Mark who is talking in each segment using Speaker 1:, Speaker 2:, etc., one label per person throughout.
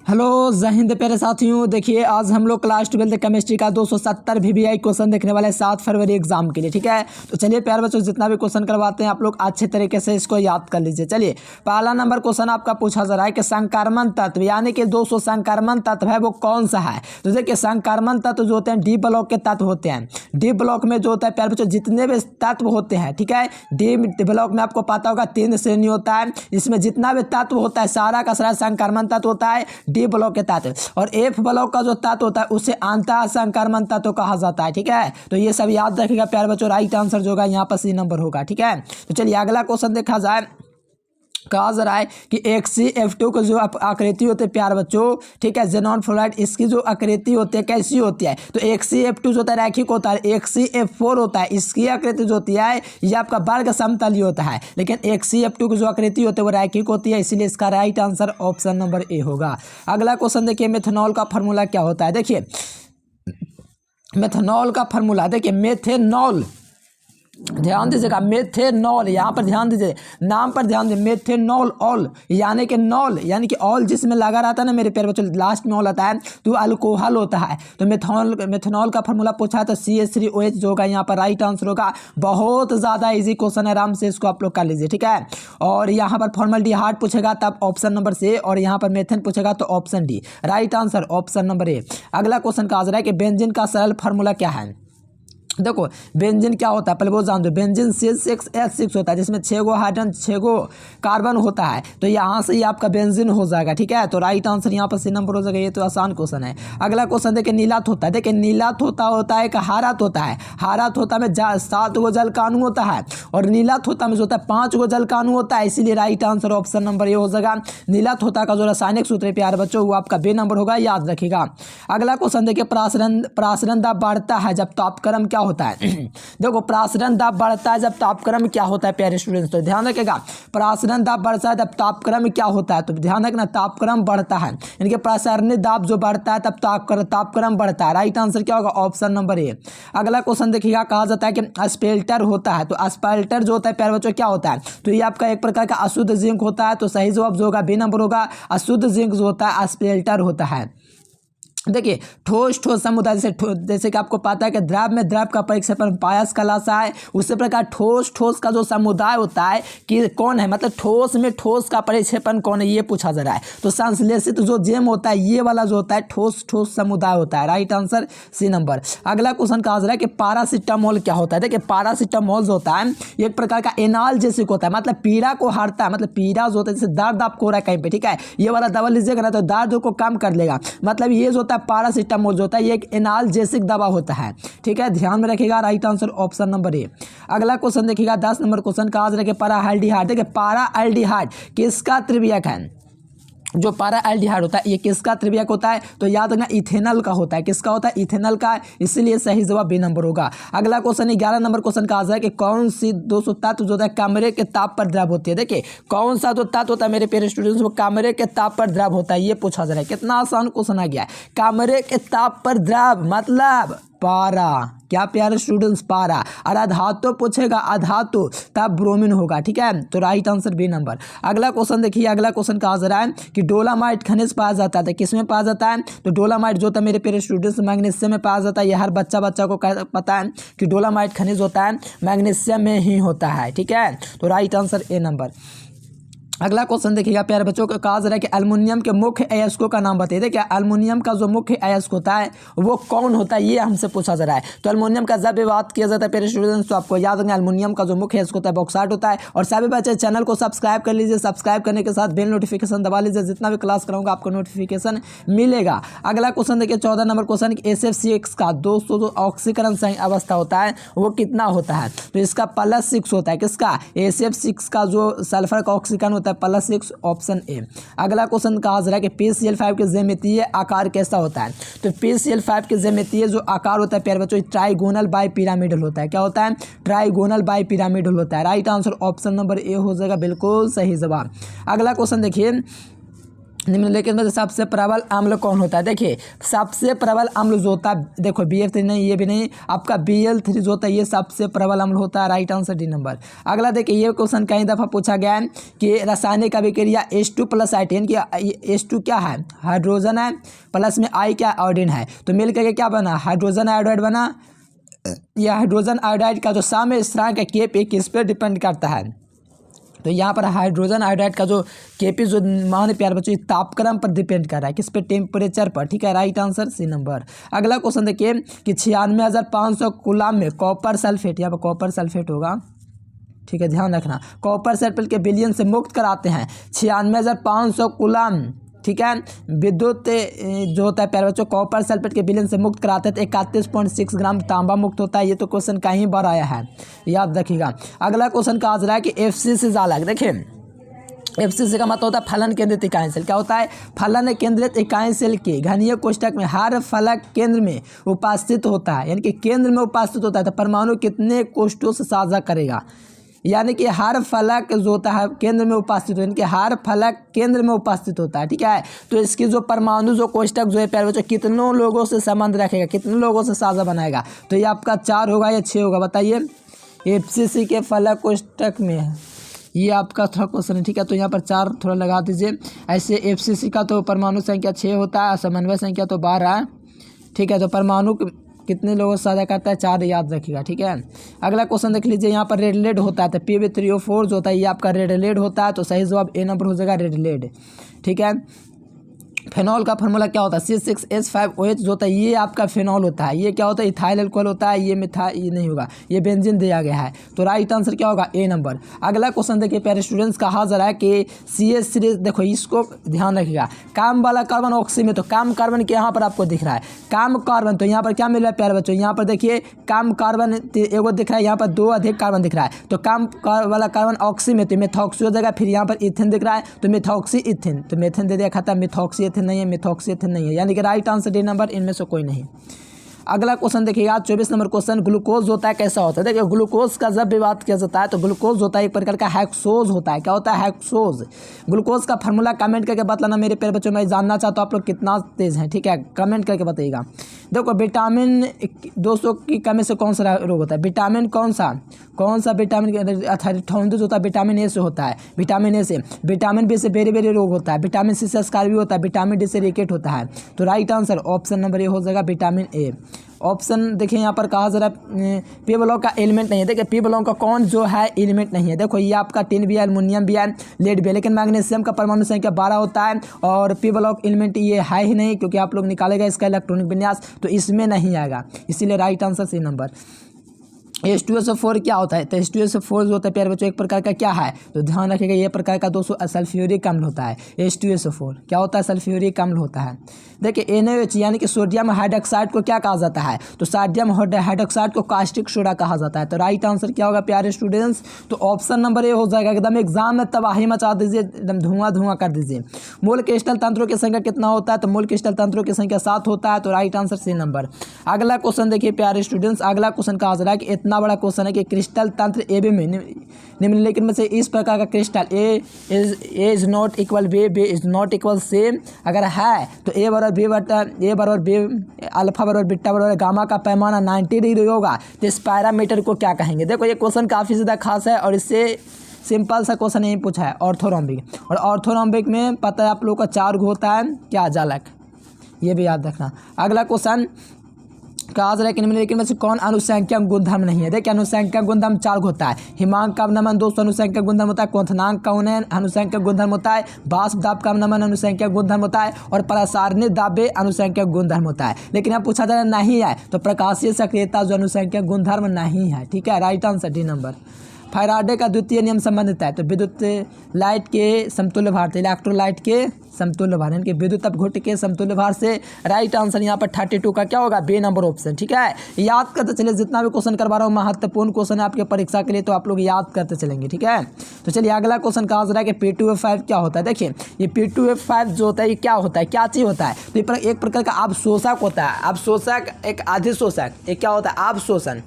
Speaker 1: Hello जय हिंद प्यारे साथियों। देखिए आज हम लोग क्लास 12 केमिस्ट्री का 270 VBI क्वेश्चन देखने वाले 7 फरवरी एग्जाम के लिए। ठीक है, तो चलिए प्यारे बच्चों जितना भी क्वेश्चन करवाते हैं आप लोग अच्छे तरीके से इसको याद कर लीजिए। चलिए पहला नंबर क्वेश्चन आपका पूछा जा रहा है कि संक्रमण तत्व यानी कि 200 संक्रमण तत्व है वो कौन सा है। तो देखिए संक्रमण तत्व जो होते हैं डी ब्लॉक के तत्व होते हैं। डी ब्लॉक में जो होता है प्यारे बच्चों जितने भी तत्व होते हैं, ठीक है, डी ब्लॉक में आपको पता होगा 3 श्रेणी होता है। इसमें जितना भी तत्व होता है सारा का सारा संक्रमण तत्व होता है डी ब्लॉक के तत्व, और एफ ब्लॉक का जो तत्व होता है उसे अंतः संक्रमण तत्व कहा जाता है। ठीक है, तो ये सब याद रखिएगा प्यारे बच्चों। राइट आंसर जो होगा यहाँ पर सी नंबर होगा। ठीक है, तो चलिए अगला क्वेश्चन देखा जाए। कहा जा रहा है कि HCF2 की जो आकृति होती है प्यारे बच्चों, ठीक है, जेनॉन फ्लोराइड, इसकी जो आकृति होती है कैसी होती है। तो HCF2 जो होता है रैखिक होता है, HCF4 होता है इसकी आकृति जो होती है ये आपका वर्ग समतलीय होता है, लेकिन HCF2 की जो आकृति होती है वो रैखिक होती है, इसीलिए इसका right answer option number A होगा। अगला क्वेश्चन देखिए, मेथनॉल का फॉर्मूला क्या होता है। देखिए मेथनॉल का फॉर्मूला, देखिए मेथेनॉल, ध्यान दीजिएगा, मेथेनॉल, यहाँ पर ध्यान दीजिए, नाम पर ध्यान दीजिए, मेथेनॉल ऑल यानी कि नॉल यानी कि ऑल जिसमें लगा रहता है ना मेरे प्यारे बच्चों, लास्ट में ऑल आता है तो अल्कोहल होता है। तो मेथनॉल का फॉर्मूला पूछा है तो CH3OH जो होगा यहाँ पर राइट आंसर होगा। बहुत ज़्यादा इजी क्वेश्चन है, आराम से इसको आप लोग कर लीजिए। ठीक है, और यहाँ पर फॉर्मल्डिहाइड पूछेगा तब ऑप्शन नंबर से, और यहाँ पर मेथेन पूछेगा तो option D. Right answer option number A. अगला क्वेश्चन का आ रहा है कि बेंजीन का सरल फार्मूला क्या है। देखो बेंजीन क्या होता है पहले वो जान दो। बेंजीन C6H6 होता है जिसमें 6 गो हाइड्रोजन 6 गो कार्बन होता है, तो यहाँ से ही आपका बेंजीन हो जाएगा। ठीक है, तो राइट आंसर यहाँ पर सी नंबर हो जाएगा। ये तो आसान क्वेश्चन है। अगला क्वेश्चन देखिए, नीलात होता है। देखिए नीलात होता है कि हारात होता है। हारात होता में 7 गो जल कानू होता है, और नीलात होता में जो होता है 5 गो जल कानू होता है, इसीलिए राइट आंसर ऑप्शन नंबर ये हो जाएगा। नीलात होता का जो रासायनिक सूत्र है प्यारे बच्चों वो आपका बे नंबर होगा, याद रखिएगा। अगला क्वेश्चन देखिए, प्रासरण दाब बढ़ता है जब तापक्रम क्या होता है। देखो प्रासरण दाब बढ़ता है जब तापक्रम क्या होता है प्यारे स्टूडेंट्स, तो ध्यान रखिएगा। प्रासरण दाब बढ़ता है तब तापक्रम क्या होता है, तो ध्यान रखना तापक्रम बढ़ता है, यानी कि प्रासरणीय दाब जो बढ़ता है तब तापक्रम बढ़ता है। राइट आंसर क्या होगा, ऑप्शन नंबर ए। अगला क्वेश्चन देखिएगा, कहा जाता है कि स्पेल्टर होता है, तो स्पेल्टर जो होता है प्यारे बच्चों क्या होता है, तो ये आपका एक प्रकार का अशुद्ध जिंक होता है, तो सही जवाब जो होगा बी नंबर होगा। अशुद्ध जिंक जो होता है स्पेल्टर होता है। देखिए ठोस समुदाय, जैसे कि आपको पता है कि द्रव में द्रव का परिक्षेपण पायस कलासा है, उसी प्रकार ठोस का जो समुदाय होता है कि कौन है, मतलब ठोस में ठोस का परिक्षेपण कौन है ये पूछा जा रहा है। तो संश्लेषित जो जेम होता है ये वाला जो होता है ठोस समुदाय होता है। Right answer C number. अगला क्वेश्चन कहा जा रहा है कि पैरासिटामोल क्या होता है। देखिए पैरासिटामोल जो होता है एक प्रकार का एनाल्जेसिक होता है, मतलब पीड़ा को हरता है, मतलब पीड़ा जो होता है जैसे दर्द आपको हो रहा है कहीं पे, ठीक है, ये वाला दवा लीजिएगा ना तो दर्द को कम कर लेगा, मतलब ये जो पैरासिटामोल जो होता है ये एक एनाल्जेसिक दवा होता है। ठीक है, ध्यान में रखिएगा। Right answer option number A. अगला क्वेश्चन देखिएगा 10 नंबर क्वेश्चन का आज रखे पैराल्डिहाइड। देखिए पैराल्डिहाइड किसका त्रिभुजक है। जो पैराल्डिहाइड होता है ये किसका त्रिभुजक होता है, तो याद रखना इथेनॉल का होता है। किसका होता है, इथेनॉल का, इसीलिए सही जवाब बी नंबर होगा। अगला क्वेश्चन 11 नंबर क्वेश्चन का आता है कि कौन सी 200 तत्व जो होता है कमरे के ताप पर द्रव होती है। देखिए कौन सा जो तत्व होता है मेरे प्यारे स्टूडेंट्स वो कमरे के ताप पर द्रव होता है, ये पूछा जा रहा है। कितना आसान क्वेश्चन आ गया है। कमरे के ताप पर द्रव मतलब पारा, क्या प्यारे स्टूडेंट्स, पारा। और अधातु पूछेगा, अधातु तब ब्रोमीन होगा। ठीक है, तो राइट आंसर बी नंबर। अगला क्वेश्चन देखिए, अगला क्वेश्चन कहा जा रहा है कि डोलामाइट खनिज पाया जाता है, किसमें पाया जाता है, तो डोलामाइट जो होता है मेरे प्यारे स्टूडेंट्स मैग्नीशियम में पाया जाता है। ये हर बच्चा को पता है कि डोलामाइट खनिज होता है मैग्नीशियम में ही होता है। ठीक है, तो राइट आंसर ए नंबर। अगला क्वेश्चन देखिएगा प्यारे बच्चों को, कहा जा रहा है कि एल्युमिनियम के मुख्य अयस्कों का नाम बताइए। देखिए एल्युमिनियम का जो मुख्य अयस्क होता है वो कौन होता है ये हमसे पूछा जा रहा है। तो एल्युमिनियम का जब भी बात किया जाता है प्यारे स्टूडेंट्स तो आपको याद रखना एल्युमिनियम का जो मुख्य अयस्क होता है बॉक्साइट होता है। और सभी बच्चे चैनल को सब्सक्राइब कर लीजिए, सब्सक्राइब करने के साथ बेल नोटिफिकेशन दबा लीजिए, जितना भी क्लास कराऊंगा आपको नोटिफिकेशन मिलेगा। अगला क्वेश्चन देखिए 14 नंबर क्वेश्चन, SF6 का 200 जो ऑक्सीकरण अवस्था होता है वो कितना होता है, तो इसका +6 होता है। किसका, SF6 का जो सल्फर का ऑक्सीकरण होता है +6, ऑप्शन ए। अगला क्वेश्चन कहा जा रहा है कि PCl5 के ज्यामितीय आकार कैसा होता है, तो PCl5 के ज्यामितीय जो आकार होता है प्यारे बच्चों ट्राइगोनल बाई पिरामिडल होता है। क्या होता है, ट्राइगोनल बाई पिरामिडल होता है। Right answer option number A हो जाएगा, बिल्कुल सही जवाब। अगला क्वेश्चन देखिए निम्नलिखित में से सबसे प्रबल अम्ल कौन होता है? देखिए सबसे प्रबल अम्ल जो होता है, देखो BF3 नहीं, ये भी नहीं, आपका Bl3 जो होता है ये सबसे प्रबल अम्ल होता है। Right answer D number. अगला देखिए ये क्वेश्चन कई दफ़ा पूछा गया है कि रासायनिक अभिक्रिया H2+ आयोडीन की, H2 क्या है? हाइड्रोजन है, प्लस में I क्या? आयोडीन है। तो मिल करके क्या बना? हाइड्रोजन आयोडाइड बना। यह हाइड्रोजन आयोडाइड का जो साम्य स्थिरांक है Kp किस पर डिपेंड करता है? तो यहाँ पर हाइड्रोजन आयोडाइड का जो Kp जो मान प्यार बच्चों तापक्रम पर डिपेंड कर रहा है, किस पे? टेम्परेचर पर। ठीक है, राइट आंसर सी नंबर। अगला क्वेश्चन देखिए कि 96,500 कूलम में कॉपर सल्फेट, यहाँ पर कॉपर सल्फेट होगा, ठीक है ध्यान रखना, कॉपर सल्फेट के विलयन से मुक्त कराते हैं 96,500 कूलम, ठीक है, विद्युत जो होता है प्यारे बच्चों कॉपर सल्फेट के विलयन से मुक्त कराते हैं तो 31.6 ग्राम तांबा मुक्त होता है। ये तो क्वेश्चन कहीं बार आया है, याद रखिएगा। अगला क्वेश्चन का आज रहा है कि FCC जालक। देखिए FCC का मतलब होता है फलन केंद्रित इकाई सेल। क्या होता है? फलन केंद्रित इकाई सेल के घनीय कोष्ठक में हर फलक केंद्र में उपस्थित होता है, यानी कि केंद्र में उपस्थित होता है। तो परमाणु कितने कोष्ठों से साझा करेगा? यानी कि हर फलक जो होता है केंद्र में उपस्थित हो, यानी कि हर फलक केंद्र में उपस्थित होता है। ठीक है, तो इसकी जो परमाणु जो कोष्ठक जो है प्यारे बच्चों कितनों लोगों से संबंध रखेगा, कितने लोगों से साझा बनाएगा? तो ये आपका 4 होगा या 6 होगा? बताइए। FCC के फलक कोष्ठक में है, ये आपका थोड़ा क्वेश्चन है। ठीक है, तो यहाँ पर 4 थोड़ा लगा दीजिए। ऐसे FCC का तो परमाणु संख्या 6 होता है, समन्वय संख्या तो 12 है। ठीक है, तो परमाणु कितने लोगों से साझा करता है? 4, याद रखिएगा। ठीक है, अगला क्वेश्चन देख लीजिए। यहाँ पर रेड लेड होता है तो Pb3O4 जो होता है ये आपका रेड लेड होता है। तो सही जवाब ए नंबर हो जाएगा, रेड लेड। ठीक है, फेनॉल का फार्मूला क्या होता है? C6H5OH जो होता है ये आपका फेनॉल होता है। ये क्या होता है? इथाइल अल्कोहल होता है। ये ये नहीं होगा, ये बेंजीन दिया गया है। तो राइट आंसर क्या होगा? ए नंबर। अगला क्वेश्चन देखिए प्यारे स्टूडेंट्स, कहा जा रहा है कि CH3, देखो इसको ध्यान रखिएगा, काम वाला कार्बन ऑक्सी में, तो काम कार्बन के यहाँ पर आपको दिख रहा है काम कार्बन, तो यहाँ पर क्या मिल रहा है प्यारे बच्चों? यहाँ पर देखिए काम कार्बन एगो दिख रहा है, यहाँ पर 2 अधिक कार्बन दिख रहा है। तो काम वाला कार्बन ऑक्सी में तो मिथॉक्सी हो जाएगा। फिर यहाँ पर इथेन दिख रहा है तो मिथॉक्सी इथेन, तो मेथेन दे दिया खत्म, मिथॉक्सी इथेन नहीं है, मिथॉक्सी इथेन नहीं है, यानी कि राइट आंसर डी नंबर, इनमें से कोई नहीं। अगला क्वेश्चन देखिएगा 24 नंबर क्वेश्चन, ग्लूकोज होता है कैसा होता है? देखिए ग्लूकोज का जब भी बात किया जाता है तो ग्लूकोज होता है एक प्रकार का हेक्सोज होता है। क्या होता है? हेक्सोज। ग्लूकोज का फार्मूला कमेंट करके बताना मेरे प्यारे बच्चों, मैं जानना चाहता हूँ आप लोग कितना तेज हैं। ठीक है, कमेंट करके बताइएगा। देखो विटामिन 200 की कमी से कौन सा रोग होता है? विटामिन कौन सा विटामिन जो होता है विटामिन ए से होता है, विटामिन ए से। विटामिन बी से बेरी बेरी रोग होता है, विटामिन सी से स्कारवी होता है, विटामिन डी से रिकेट होता है। तो right answer option number A हो जाएगा, विटामिन ए। ऑप्शन देखिए यहाँ पर कहा जरा पी ब्लॉक का एलिमेंट नहीं है। देखिए पी ब्लॉक का कौन जो है एलिमेंट नहीं है? देखो ये आपका टिन भी है, एल्युमिनियम भी है, लेड भी है, लेकिन मैग्नीशियम का परमाणु संख्या 12 होता है और पी ब्लॉक एलिमेंट ये है ही नहीं, क्योंकि आप लोग निकालेगा इसका इलेक्ट्रॉनिक विन्यास तो इसमें नहीं आएगा, इसीलिए right answer C number. H2SO4 क्या होता है? तो H2SO4 जो होता है प्यारे बच्चों एक प्रकार का क्या है? तो ध्यान रखिएगा ये प्रकार का दोस्तों सल्फ्यूरिक अम्ल होता है। H2SO4 क्या होता है? सल्फ्यूरिक अम्ल होता है। देखिए NaOH यानी कि सोडियम हाइड्रोक्साइड को क्या कहा जाता है? तो सोडियम हाइड्रोक्साइड को कास्टिक सोडा कहा जाता है। तो राइट आंसर क्या होगा प्यारे स्टूडेंट्स? तो ऑप्शन नंबर ए हो जाएगा। एकदम एग्जाम में तबाही मचा दीजिए, एकदम धुआं कर दीजिए। मूल क्रिस्टल तंत्रों की संख्या कितना होता है? तो मूल क्रिस्टल तंत्रों की संख्या 7 होता है। तो राइट आंसर सी नंबर। अगला क्वेश्चन देखिए प्यारे स्टूडेंट्स, अगला क्वेश्चन कहा जा रहा है कि इतना बड़ा क्वेश्चन है कि क्रिस्टल तंत्र ए बी में निम्नलिखित में से इस प्रकार का crystal A is not equal B is not equal same अगर है तो ए बराबर बी अल्फा बराबर बीटा बराबर गामा का पैमाना 90 डिग्री होगा तो इस पैरामीटर को क्या कहेंगे? देखो ये क्वेश्चन काफ़ी ज़्यादा खास है और इससे सिंपल सा क्वेश्चन यही पूछा है, ऑर्थोरोम्बिक। और ऑर्थोरोम्बिक में पता है आप लोगों का 4 होता है, क्या? जालक, ये भी याद रखना। अगला क्वेश्चन कहा जा रहा है कि निम्नलिखित में से कौन अनुसंख्यक गुणधर्म नहीं है? देखिए अनुसंख्यक गुणधर्म 4 होता है। हिमांक का नमन दोस्तों अनुसंख्यक गुणधर्म होता है, क्वथनांक का उन्नयन अनुसंख्यक गुणधर्म होता है, बाष्प दाब का नमन अनुसंख्यक गुणधर्म होता है और प्रसारणित दाबे अनुसंख्यक गुणधर्म होता है। लेकिन यहाँ पूछा जा रहा नहीं है तो प्रकाशीय सक्रियता जो अनुसंख्यक गुणधर्म नहीं है। ठीक है, right answer D number. Faraday का द्वितीय नियम संबंधित है तो विद्युत लाइट के समतुल्य भार से इलेक्ट्रोलाइट के समतुल्य भार, यानी कि विद्युत अपघट्य के समतुल्य भार से। राइट आंसर यहाँ पर 32 का क्या होगा? B number option. ठीक है, याद करते चलिए, जितना भी क्वेश्चन करवा रहा हूँ महत्वपूर्ण क्वेश्चन है आपके परीक्षा के लिए, तो आप लोग याद करते चलेंगे। ठीक है, तो चलिए अगला क्वेश्चन कहा जा रहा है कि P2F5 क्या होता है? देखिए ये P2F5 जो होता है ये क्या होता है, क्या चीज़ होता है? तो एक प्रकार का अवशोषक होता है। अवशोषक एक अधिशोषक, एक क्या होता है? अवशोषण।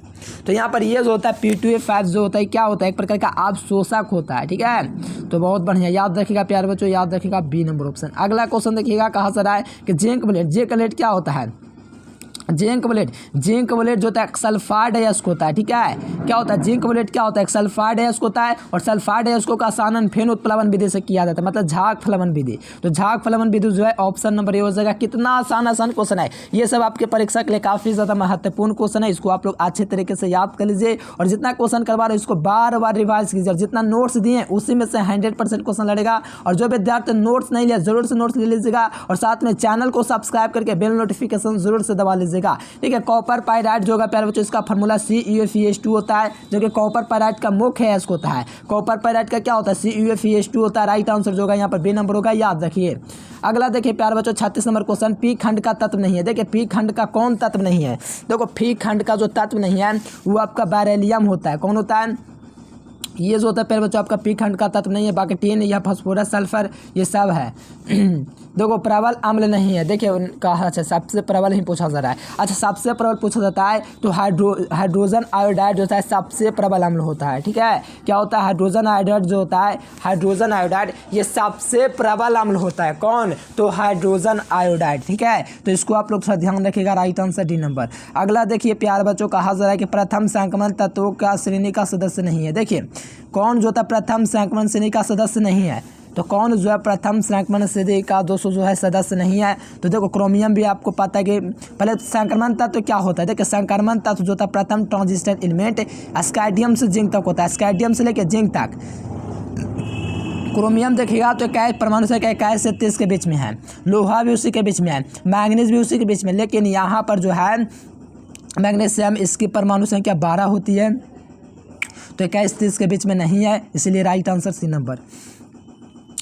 Speaker 1: तो यहाँ पर ये जो होता है P2A5 जो होता है क्या होता है, एक प्रकार का अवशोषक होता है। ठीक है, तो बहुत बढ़िया, याद रखिएगा प्यारे बच्चों, याद रखिएगा बी नंबर ऑप्शन। अगला क्वेश्चन देखिएगा कहाँ से रहा है कि जिंक ब्लेड। जिंक ब्लेड क्या होता है, जिंक ब्लेड जो होता है सल्फाइड अयस्क होता है। ठीक है, क्या होता है जिंक ब्लेड, क्या होता है सल्फाइड अयस्क होता है, और सल्फाइड अयस्कों का आसानन फेन उत्प्लावन विधि से किया जाता है, मतलब झाग फलवन विधि। तो झाग फलवन विधि जो है ऑप्शन नंबर ए हो जाएगा। कितना आसान क्वेश्चन है, ये सब आपके परीक्षा के लिए काफ़ी ज़्यादा महत्वपूर्ण क्वेश्चन है, इसको आप लोग अच्छे तरीके से याद कर लीजिए, और जितना क्वेश्चन करवा रहे हो इसको बार बार रिवाइज कीजिए, और जितना नोट्स दिए हैं उसी में से 100% क्वेश्चन लड़ेगा। और जो विद्यार्थी नोट्स नहीं लिया जरूर से नोट्स ले लीजिएगा, और साथ में चैनल को सब्सक्राइब करके बेल नोटिफिकेशन जरूर से दबा लीजिएगा। ठीक है, कॉपर पायराइट जो होगा प्यारे बच्चों, इसका फार्मूला CuFeS2 होता है, जो कि कॉपर पायराइट का मुख्य अयस्क होता है। कॉपर पायराइट का क्या होता है, CuFeS2 होता है। राइट आंसर जो होगा यहाँ पर बी नंबर होगा, याद रखिए। अगला देखिए प्यारे बच्चों 36 नंबर क्वेश्चन, पी खंड का तत्व नहीं है। देखिए पी खंड का कौन तत्व नहीं है, देखो पी खंड का जो तत्व नहीं है वो आपका बेरिलियम होता है। कौन होता है, ये जो होता है प्यारे बच्चों आपका पी खंड का तत्व नहीं है, बाकी टीन या फास्फोरस सल्फर ये सब है। देखो प्रबल अम्ल नहीं है, देखिए उनका अच्छा सबसे प्रबल ही पूछा जा रहा है। अच्छा सबसे प्रबल पूछा जाता है तो हाइड्रोजन आयोडाइड जो होता है सबसे प्रबल अम्ल होता है। ठीक है, क्या होता है हाइड्रोजन आयोडाइड जो होता है, हाइड्रोजन आयोडाइड ये सबसे प्रबल अम्ल होता है। कौन, तो हाइड्रोजन आयोडाइड। ठीक है, तो इसको आप लोग थोड़ा ध्यान रखिएगा, राइट आंसर डी नंबर। अगला देखिए प्यारे बच्चों कहा जा रहा है कि प्रथम संक्रमण तत्वों का श्रेणी का सदस्य नहीं है। देखिए कौन जो होता है प्रथम संक्रमण श्रेणी का सदस्य नहीं है, तो कौन जो है प्रथम संक्रमण श्रेणी का 200 जो है सदस्य नहीं है, तो देखो क्रोमियम भी आपको पता है कि पहले संक्रमण तत्व क्या होता है। देखिए संक्रमण तत्व जो होता है प्रथम ट्रांजिस्टर एलिमेंट स्काइडियम से जिंक तक होता है, स्काइडियम से लेकर जिंक तक। क्रोमियम देखिएगा तो इक्कीस परमाणु संख्या 21 से 30 के बीच में है, लोहा भी उसी के बीच में है, मैग्नीज भी उसी के बीच में, लेकिन यहाँ पर जो है मैग्नीशियम इसकी परमाणु संख्या 12 होती है, तो 21-30 के बीच में नहीं है, इसलिए राइट आंसर सी नंबर।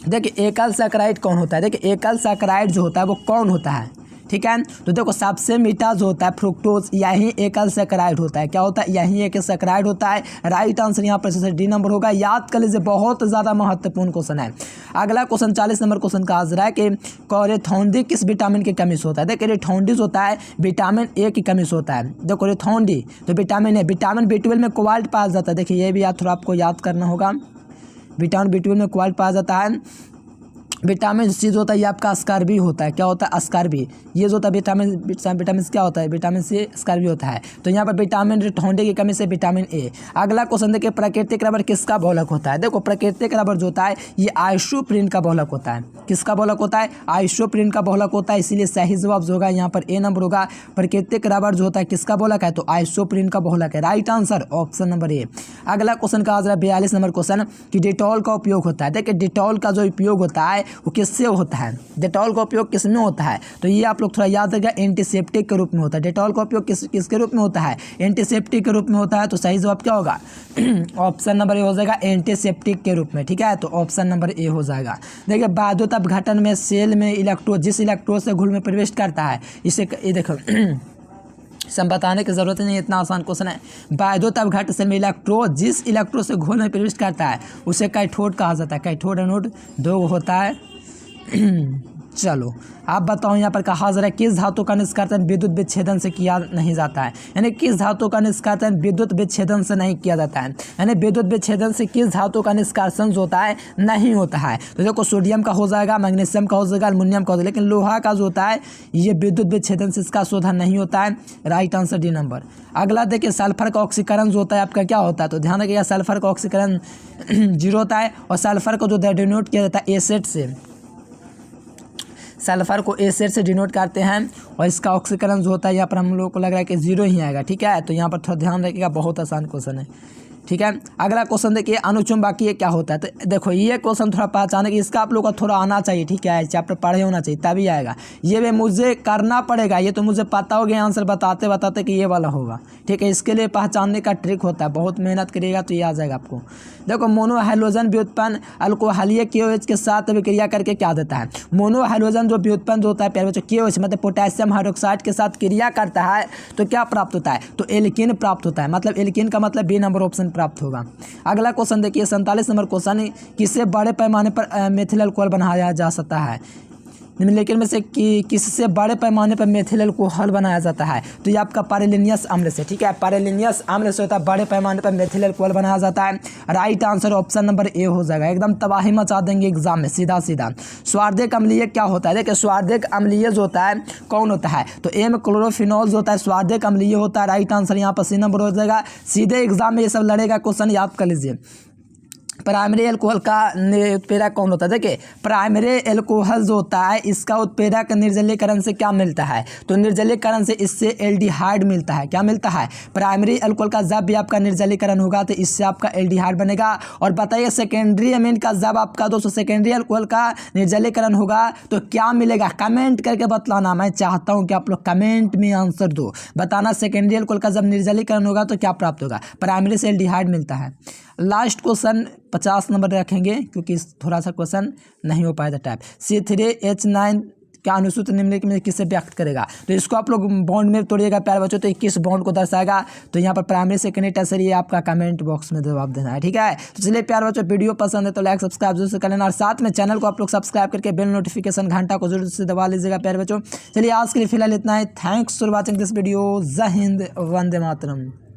Speaker 1: देखिए एकल सैकराइड कौन होता है, देखिए एकल सैकराइड जो होता है वो कौन होता है। ठीक है, तो देखो सबसे मीठा जो होता है फ्रुक्टोज, यही एकल सैकराइड होता है। क्या होता है, यही एक सैकराइड होता है। राइट आंसर यहाँ पर डी नंबर होगा, याद कर लीजिए, बहुत ज़्यादा महत्वपूर्ण क्वेश्चन है। अगला क्वेश्चन 40 नंबर क्वेश्चन का हाजिर है कि कोरेथोंडी किस विटामिन की कमी से होता है। देखिए रेथोंडी होता है विटामिन ए की कमी से होता है। देखो रेथोंडी तो विटामिन ए, विटामिन B12 में कोबाल्ट पाया जाता है। देखिए ये भी थोड़ा आपको याद करना होगा, विटामिन B12 में कोबाल्ट पाया जाता है। विटामिन सी जो होता है ये आपका अस्कार्बी होता है। क्या होता है, अस्कार्बी। ये जो होता है विटामिन क्या होता है, विटामिन सी अस्कार्बी होता है। तो यहाँ पर विटामिन रेथोंडी की कमी से विटामिन ए। अगला क्वेश्चन देखिए प्राकृतिक रबर किसका बहुलक होता है। देखो प्राकृतिक रबर जो होता है ये आइसोप्रीन का बहुलक होता है। किसका बहुलक होता है, आइसोप्रीन का बहुलक होता है, इसीलिए सही जवाब जो होगा यहाँ पर ए नंबर होगा। प्राकृतिक रबर जो होता है किसका बहुलक है, तो आइसोप्रीन का बहुलक है। Right answer option number A. अगला क्वेश्चन का हाजिर है 42 नंबर क्वेश्चन कि डिटॉल का उपयोग होता है। देखिए डिटॉल का जो उपयोग होता है वो किससे होता है, डेटॉल का उपयोग किस में होता है, तो ये आप लोग थोड़ा याद रखिएगा, एंटीसेप्टिक के रूप में होता है। डेटॉल का उपयोग किसके रूप में होता है, एंटीसेप्टिक के रूप में होता है। तो सही जवाब क्या होगा, ऑप्शन नंबर ए हो जाएगा, एंटीसेप्टिक के रूप में। ठीक है, तो ऑप्शन नंबर ए हो जाएगा। देखिए बाध्यता अपघटन में सेल में इलेक्ट्रोड जिस इलेक्ट्रोड से घुल में प्रवेश करता है, इसे ये देखो सब बताने की जरूरत नहीं, इतना आसान क्वेश्चन है। बाध्यता अपघटन सेल में इलेक्ट्रोड जिस इलेक्ट्रोड से घोल में प्रवेश करता है उसे कैथोड कहा जाता है। कैथोड एनोड दो होता है। चलो आप बताओ यहाँ पर कहा जा रहा है किस धातु का निष्कासन विद्युत विच्छेदन से किया नहीं जाता है, यानी किस धातु का निष्कासन विद्युत विच्छेदन से नहीं किया जाता है, यानी विद्युत विच्छेदन से किस धातु का निष्कासन जो होता है नहीं होता है। तो देखो सोडियम का हो जाएगा, मैग्नीशियम का हो जाएगा, एल्युमिनियम का हो जाएगा, लेकिन लोहा का जो होता है ये विद्युत विच्छेदन से इसका शोधन नहीं होता है। Right answer D number. अगला देखिए सल्फर का ऑक्सीकरण जो होता है आपका क्या होता है, तो ध्यान रखिएगा सल्फर का ऑक्सीकरण 0 होता है, और सल्फर को जो डिनोट किया जाता है एसिड से, सल्फर को एसिड से डिनोट करते हैं, और इसका ऑक्सीकरण जो होता है यहाँ पर हम लोग को लग रहा है कि 0 ही आएगा। ठीक है, तो यहाँ पर थोड़ा ध्यान रखिएगा, बहुत आसान क्वेश्चन है। ठीक है, अगला क्वेश्चन देखिए अनुचुंबकीय क्या होता है। तो देखो ये क्वेश्चन थोड़ा पहचाने की इसका आप लोग का थोड़ा आना चाहिए। ठीक है, चैप्टर पढ़े होना चाहिए तभी आएगा, ये भी मुझे करना पड़ेगा, ये तो मुझे पता हो गया आंसर बताते बताते कि ये वाला होगा। ठीक है, इसके लिए पहचानने का ट्रिक होता है, बहुत मेहनत करिएगा तो ये आ जाएगा आपको। देखो मोनोहाइड्रोजन व्युत्पन्न अल्कोहलीय KOH के साथ विक्रिया करके क्या देता है। मोनोहाइड्रोजन जो व्युत्पन्न होता है प्यारे बच्चों KOH मतलब पोटेशियम हाइड्रोक्साइड के साथ क्रिया करता है तो क्या प्राप्त होता है, तो एल्कीन प्राप्त होता है। मतलब एल्कीन का मतलब बी नंबर ऑप्शन प्राप्त होगा। अगला क्वेश्चन देखिए 47 नंबर क्वेश्चन, किससे बड़े पैमाने पर मेथिल अल्कोहल बनाया जा सकता है। निम्नलिखित में से किससे बड़े पैमाने पर मेथिल अल्कोहल बनाया जाता है? तो ये आपका पारेलिनियस अम्ल से, ठीक है, पारेलिनियस अम्ल से होता है बड़े पैमाने पर मेथिल अल्कोहल बनाया जाता है। Right answer option number A हो जाएगा। एकदम तबाही मचा देंगे एग्जाम में सीधा सीधा। स्वार्धिक अम्लीय क्या होता है? देखिए स्वार्धिक अम्लीय जो होता है कौन होता है? तो ए में क्लोरोफिनॉल जो होता है स्वार्धिक अम्लीय होता है। राइट आंसर यहाँ पर सी नंबर हो जाएगा। सीधे एग्जाम में ये सब लड़ेगा क्वेश्चन, याद कर लीजिए। प्राइमरी एल्कोहल का उत्प्रेरक कौन होता है? देखिए प्राइमरी एल्कोहल जो होता है इसका उत्प्रेरक निर्जलीकरण से क्या मिलता है? तो निर्जलीकरण से इससे एल्डिहाइड मिलता है। क्या मिलता है? प्राइमरी एल्कोहल का जब भी आपका निर्जलीकरण होगा तो इससे आपका एल्डिहाइड बनेगा। और बताइए सेकेंडरी अमीन का जब आपका दोस्तों सेकेंडरी एल्कोहल का निर्जलीकरण होगा तो क्या मिलेगा? कमेंट करके बतलाना। मैं चाहता हूँ कि आप लोग कमेंट में आंसर दो, बताना सेकेंडरी एल्कोहल का जब निर्जलीकरण होगा तो क्या प्राप्त होगा? प्राइमरी से एल्डिहाइड मिलता है। लास्ट क्वेश्चन 50 नंबर रखेंगे क्योंकि थोड़ा सा क्वेश्चन नहीं हो पाया था टाइप। C3H9 क्या अनुसूत्र निम्नलिखित में किससे व्यक्त करेगा? तो इसको आप लोग बॉन्ड में तोड़िएगा प्यारे बच्चों, तो 21 बॉन्ड को दर्शाएगा। तो यहाँ पर प्राइमरी सेकेंडरी टर्सरी ये आपका कमेंट बॉक्स में जवाब देना है, ठीक है। तो चलिए प्यारे बच्चों वीडियो पसंद है तो लाइक सब्सक्राइब जरूर से कर लेना और साथ में चैनल को आप लोग सब्सक्राइब करके बेल नोटिफिकेशन घंटा को जरूर से दबा लीजिएगा प्यारे बच्चों। चलिए आज के लिए फिलहाल इतना ही। Thanks for watching this video. जय हिंद, वंदे मातरम।